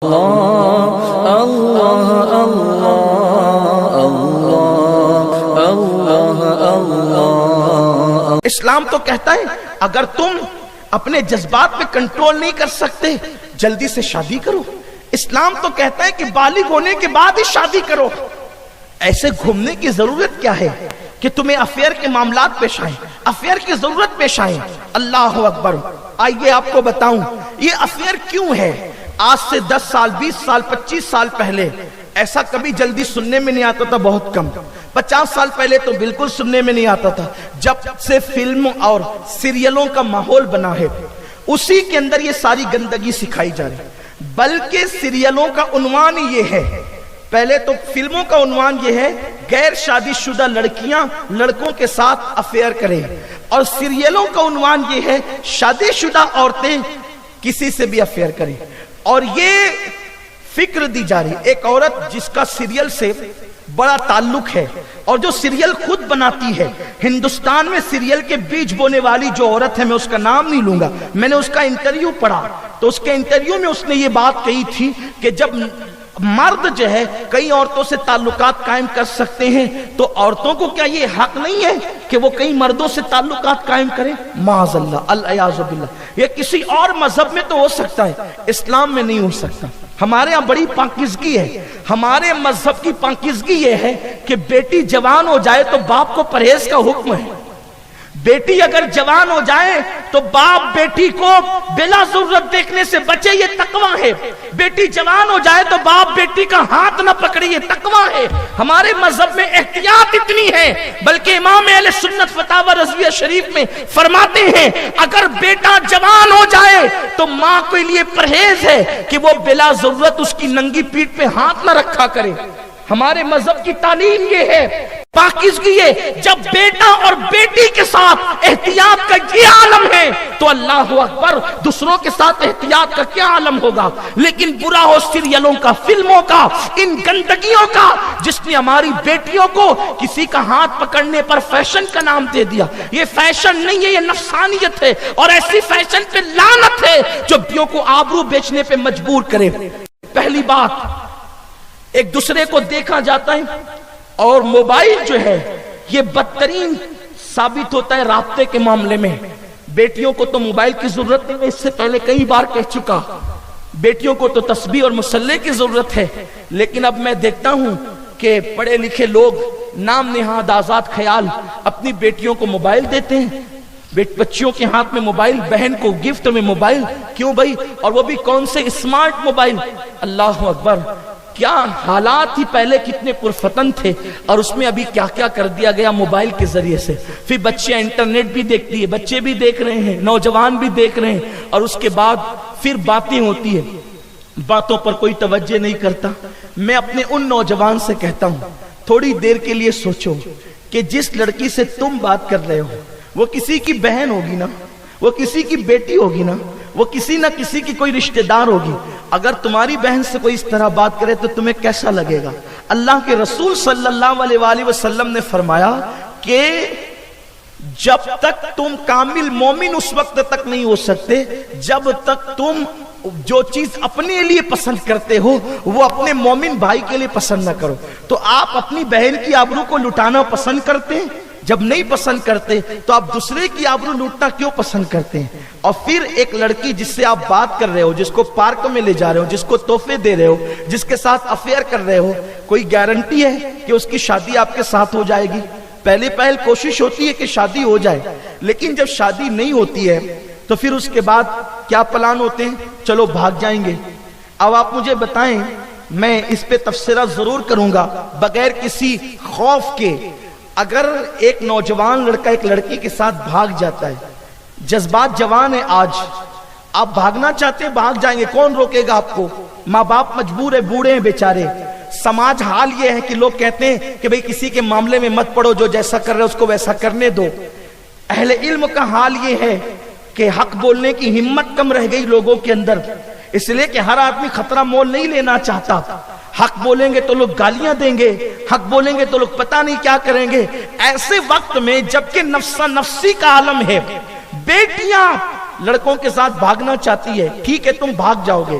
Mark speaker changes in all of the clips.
Speaker 1: اللہ اللہ اللہ اللہ اللہ۔
Speaker 2: اسلام تو کہتا ہے اگر تم اپنے جذبات پہ کنٹرول نہیں کر سکتے جلدی سے شادی کرو۔ اسلام تو کہتا ہے کہ بالغ ہونے کے بعد ہی شادی کرو۔ ایسے گھومنے کی ضرورت کیا ہے کہ تمہیں افیئر کے معاملات پیش آئیں، افیئر کی ضرورت پیش آئیں؟ اللہ اکبر۔ آئیے آپ کو بتاؤں یہ افیئر کیوں ہے۔ آج سے 10 سال 20 سال 25 سال پہلے ایسا کبھی جلدی سننے میں نہیں آتا تھا، بہت کم۔ 50 سال پہلے تو بالکل سننے میں نہیں آتا تھا۔ جب سے فلم اور سیریلوں کا ماحول بنا ہے اسی کے اندر یہ ساری گندگی سکھائی جا رہی ہے۔ بلکہ سیریلوں کا عنوان یہ ہے، پہلے تو فلموں کا عنوان یہ ہے غیر شادی شدہ لڑکیاں لڑکوں کے ساتھ افیئر کریں، اور سیریلوں کا عنوان یہ ہے شادی شدہ عورتیں کسی سے بھی افیئر کریں۔ اور یہ فکر دی جا رہی ایک عورت جس کا سیریل سے بڑا تعلق ہے اور جو سیریل خود بناتی ہے۔ ہندوستان میں سیریل کے بیج بونے والی جو عورت ہے، میں اس کا نام نہیں لوں گا، میں نے اس کا انٹرویو پڑھا تو اس کے انٹرویو میں اس نے یہ بات کہی تھی کہ جب مرد جو ہے کئی عورتوں سے تعلقات قائم کر سکتے ہیں تو عورتوں کو کیا یہ حق نہیں ہے کہ وہ کئی مردوں سے تعلقات قائم کریں؟ معاذ اللہ، العیاذ باللہ۔ یہ کسی اور مذہب میں تو ہو سکتا ہے، اسلام میں نہیں ہو سکتا۔ ہمارے ہاں بڑی پاکیزگی ہے۔ ہمارے مذہب کی پاکیزگی یہ ہے کہ بیٹی جوان ہو جائے تو باپ کو پرہیز کا حکم ہے۔ بیٹی اگر جوان ہو جائے تو باپ بیٹی کو بلا ضرورت دیکھنے سے بچے، یہ تقویٰ ہے۔ بیٹی جوان ہو جائے تو باپ بیٹی کا ہاتھ نہ پکڑے، یہ تقویٰ ہے۔ ہمارے مذہب میں احتیاط اتنی ہے، بلکہ امام اہل سنت فتاوی رضویہ شریف میں فرماتے ہیں اگر بیٹا جوان ہو جائے تو ماں کے لیے پرہیز ہے کہ وہ بلا ضرورت اس کی ننگی پیٹھ پہ ہاتھ نہ رکھا کرے۔ ہمارے مذہب کی تعلیم یہ ہے، پاکیزگی ہے۔ جب بیٹا اور بیٹی کے ساتھ احتیاط کا یہ عالم ہے تو اللہ اکبر، دوسروں کے ساتھ احتیاط کا کیا عالم ہوگا۔ لیکن برا ہو سیریلوں کا، فلموں کا، ان گندگیوں کا، جس نے ہماری بیٹیوں کو کسی کا ہاتھ پکڑنے پر فیشن کا نام دے دیا۔ یہ فیشن نہیں ہے، یہ نفسانیت ہے، اور ایسی فیشن پہ لعنت ہے جو بیوں کو آبرو بیچنے پہ مجبور کرے۔ پہلی بات، ایک دوسرے کو دیکھا جاتا ہے، اور موبائل جو ہے یہ بدترین ثابت ہوتا ہے رابطے کے معاملے میں۔ بیٹیوں کو تو موبائل کی ضرورت نہیں، میں اس سے پہلے کئی بار کہہ چکا، بیٹیوں کو تو تسبیح اور مصلی کی ضرورت ہے۔ لیکن اب میں دیکھتا ہوں کہ پڑھے لکھے لوگ نام نہاد آزاد خیال اپنی بیٹیوں کو موبائل دیتے ہیں، بچیوں کے ہاتھ میں موبائل، بہن کو گفٹ میں موبائل۔ کیوں بھائی؟ اور وہ بھی کون سے اسمارٹ موبائل۔ اللہ اکبر، کیا حالات ہی پہلے کتنے پرفتن تھے، اور اس میں ابھی کیا کیا کر دیا گیا موبائل کے ذریعے سے۔ پھر بچے انٹرنیٹ بھی دیکھتی ہے، بچے بھی دیکھ رہے ہیں، نوجوان بھی دیکھ رہے ہیں، اور اس کے بعد پھر باتیں ہوتی ہیں، باتوں پر کوئی توجہ نہیں کرتا۔ میں اپنے ان نوجوان سے کہتا ہوں تھوڑی دیر کے لیے سوچو کہ جس لڑکی سے تم بات کر رہے ہو وہ کسی کی بہن ہوگی نا، وہ کسی کی بیٹی ہوگی نا، وہ کسی نہ کسی کی کوئی رشتہ دار ہوگی۔ اگر تمہاری بہن سے کوئی اس طرح بات کرے تو تمہیں کیسا لگے گا؟ اللہ کے رسول صلی اللہ علیہ وآلہ وسلم نے فرمایا کہ جب تک تم کامل مومن اس وقت تک نہیں ہو سکتے جب تک تم جو چیز اپنے لیے پسند کرتے ہو وہ اپنے مومن بھائی کے لیے پسند نہ کرو۔ تو آپ اپنی بہن کی آبرو کو لٹانا پسند کرتے ہیں؟ جب نہیں پسند کرتے تو آپ دوسرے کی آبرو لوٹنا کیوں پسند کرتے ہیں؟ اور پھر ایک لڑکی جس سے آپ بات کر رہے ہو، جس کو پارک میں لے جا رہے ہو، جس کو تحفے دے رہے ہو، جس کے ساتھ افیئر کر رہے ہو، کوئی گارنٹی ہے کہ اس کی شادی آپ کے ساتھ ہو جائے گی؟ پہل کوشش ہوتی ہے کہ شادی ہو جائے، لیکن جب شادی نہیں ہوتی ہے تو پھر اس کے بعد کیا پلان ہوتے ہیں؟ چلو بھاگ جائیں گے۔ اب آپ مجھے بتائیں، میں اس پہ تبصرہ ضرور کروں گا بغیر کسی خوف کے، اگر ایک نوجوان لڑکا ایک لڑکی کے ساتھ بھاگ جاتا ہے، جذبات جوان ہے، آج آپ بھاگنا چاہتے ہیں بھاگ جائیں گے، کون روکے گا آپ کو؟ ماں باپ مجبور ہے، بوڑھے ہیں بیچارے۔ سماج حال یہ ہے کہ لوگ کہتے ہیں کہ بھئی کسی کے معاملے میں مت پڑو، جو جیسا کر رہے اس کو ویسا کرنے دو۔ اہل علم کا حال یہ ہے کہ حق بولنے کی ہمت کم رہ گئی لوگوں کے اندر، اس لیے کہ ہر آدمی خطرہ مول نہیں لینا چاہتا۔ حق بولیں گے تو لوگ گالیاں دیں گے، حق بولیں گے تو لوگ پتہ نہیں کیا کریں گے۔ ایسے وقت میں جبکہ نفسا نفسی کا عالم ہے، بیٹیاں لڑکوں کے ساتھ بھاگنا چاہتی ہے، ٹھیک ہے تم بھاگ جاؤ گے،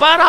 Speaker 2: 12,